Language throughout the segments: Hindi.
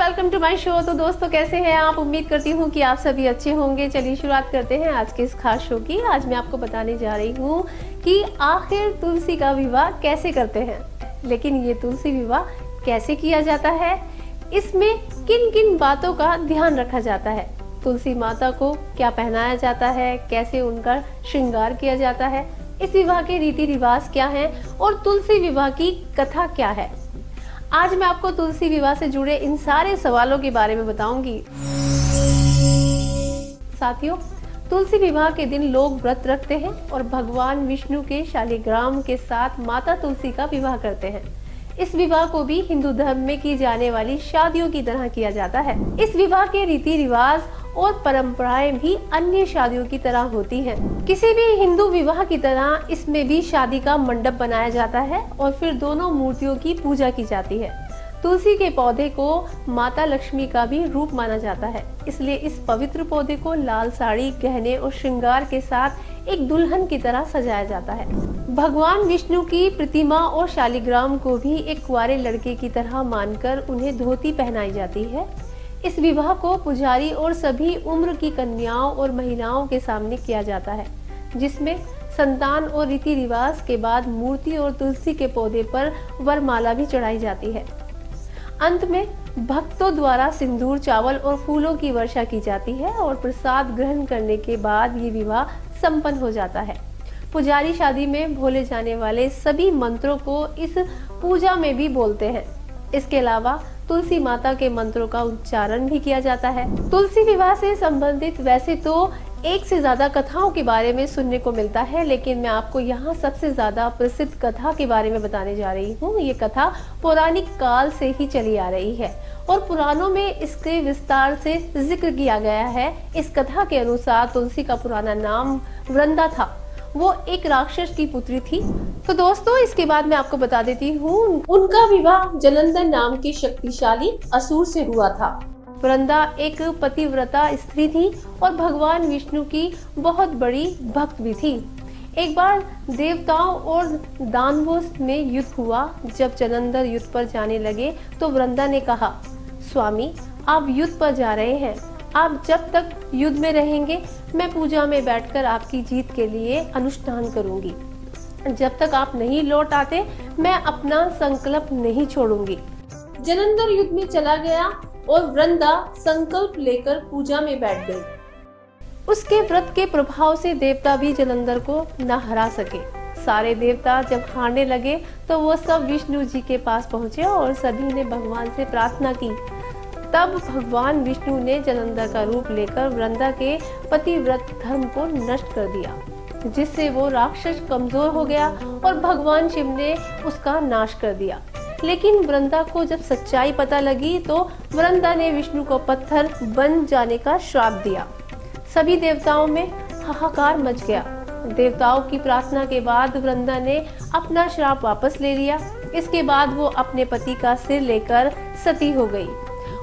Welcome to my show. तो दोस्तों कैसे हैं आप? उम्मीद करती हूँ कि आप सभी अच्छे होंगे। चलिए शुरुआत करते हैं आज के इस खास शो की। आज मैं आपको बताने जा रही हूँ कि आखिर तुलसी का विवाह कैसे करते हैं, लेकिन ये तुलसी विवाह कैसे किया जाता है, इसमें किन किन बातों का ध्यान रखा जाता है, तुलसी माता को क्या पहनाया जाता है, कैसे उनका श्रृंगार किया जाता है, इस विवाह के रीति रिवाज क्या हैं और तुलसी विवाह की कथा क्या है। आज मैं आपको तुलसी विवाह से जुड़े इन सारे सवालों के बारे में बताऊंगी। साथियों, तुलसी विवाह के दिन लोग व्रत रखते हैं और भगवान विष्णु के शालिग्राम के साथ माता तुलसी का विवाह करते हैं। इस विवाह को भी हिंदू धर्म में की जाने वाली शादियों की तरह किया जाता है। इस विवाह के रीति रिवाज और परंपराएं भी अन्य शादियों की तरह होती हैं। किसी भी हिंदू विवाह की तरह इसमें भी शादी का मंडप बनाया जाता है और फिर दोनों मूर्तियों की पूजा की जाती है। तुलसी के पौधे को माता लक्ष्मी का भी रूप माना जाता है, इसलिए इस पवित्र पौधे को लाल साड़ी, गहने और श्रृंगार के साथ एक दुल्हन की तरह सजाया जाता है। भगवान विष्णु की प्रतिमा और शालिग्राम को भी एक कुंवारे लड़के की तरह मानकर उन्हें धोती पहनाई जाती है। इस विवाह को पुजारी और सभी उम्र की कन्याओं और महिलाओं के सामने किया जाता है, जिसमें संतान और रीति रिवाज के बाद मूर्ति और तुलसी के पौधे पर वरमाला भी चढ़ाई जाती है। अंत में भक्तों द्वारा सिंदूर, चावल और फूलों की वर्षा की जाती है और प्रसाद ग्रहण करने के बाद ये विवाह संपन्न हो जाता है। पुजारी शादी में बोले जाने वाले सभी मंत्रों को इस पूजा में भी बोलते हैं। इसके अलावा तुलसी माता के मंत्रों का उच्चारण भी किया जाता है। तुलसी विवाह से संबंधित वैसे तो एक से ज्यादा कथाओं के बारे में सुनने को मिलता है, लेकिन मैं आपको यहाँ सबसे ज्यादा प्रसिद्ध कथा के बारे में बताने जा रही हूँ। ये कथा पौराणिक काल से ही चली आ रही है और पुराणों में इसके विस्तार से जिक्र किया गया है। इस कथा के अनुसार तुलसी का पुराना नाम वृंदा था। वो एक राक्षस की पुत्री थी। तो दोस्तों, इसके बाद मैं आपको बता देती हूँ, उनका विवाह जलंधर नाम के शक्तिशाली असुर से हुआ था। वृंदा एक पतिव्रता स्त्री थी और भगवान विष्णु की बहुत बड़ी भक्त भी थी। एक बार देवताओं और दानवों में युद्ध हुआ। जब जलंधर युद्ध पर जाने लगे तो वृंदा ने कहा, स्वामी, आप युद्ध पर जा रहे हैं, आप जब तक युद्ध में रहेंगे मैं पूजा में बैठकर आपकी जीत के लिए अनुष्ठान करूंगी। जब तक आप नहीं लौट आते मैं अपना संकल्प नहीं छोड़ूंगी। जलंधर युद्ध में चला गया और वृंदा संकल्प लेकर पूजा में बैठ गई। उसके व्रत के प्रभाव से देवता भी जलंधर को न हरा सके। सारे देवता जब हारने लगे तो वो सब विष्णु जी के पास पहुंचे और सभी ने भगवान से प्रार्थना की। तब भगवान विष्णु ने जलंधर का रूप लेकर वृंदा के पतिव्रत धर्म को नष्ट कर दिया, जिससे वो राक्षस कमजोर हो गया और भगवान शिव ने उसका नाश कर दिया। लेकिन वृंदा को जब सच्चाई पता लगी तो वृंदा ने विष्णु को पत्थर बन जाने का श्राप दिया। सभी देवताओं में हाहाकार मच गया। देवताओं की प्रार्थना के बाद वृंदा ने अपना श्राप वापस ले लिया। इसके बाद वो अपने पति का सिर लेकर सती हो गई।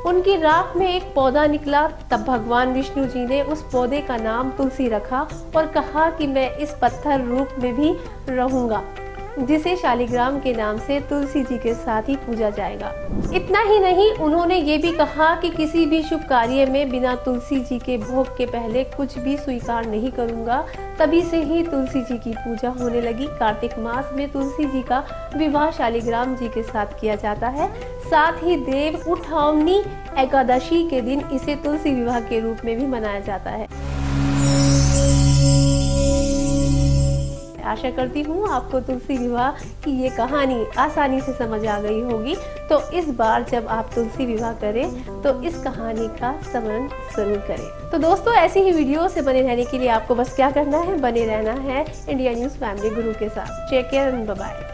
उनकी राख में एक पौधा निकला। तब भगवान विष्णु जी ने उस पौधे का नाम तुलसी रखा और कहा कि मैं इस पत्थर रूप में भी रहूंगा, जिसे शालिग्राम के नाम से तुलसी जी के साथ ही पूजा जाएगा। इतना ही नहीं, उन्होंने ये भी कहा कि किसी भी शुभ कार्य में बिना तुलसी जी के भोग के पहले कुछ भी स्वीकार नहीं करूंगा। तभी से ही तुलसी जी की पूजा होने लगी। कार्तिक मास में तुलसी जी का विवाह शालिग्राम जी के साथ किया जाता है। साथ ही देव उठावनी एकादशी के दिन इसे तुलसी विवाह के रूप में भी मनाया जाता है। आशा करती हूँ आपको तुलसी विवाह की ये कहानी आसानी से समझ आ गई होगी। तो इस बार जब आप तुलसी विवाह करें तो इस कहानी का स्मरण जरूर करें। तो दोस्तों, ऐसी ही वीडियो से बने रहने के लिए आपको बस क्या करना है, बने रहना है इंडिया न्यूज़ फैमिली गुरु के साथ। Take care and bye bye.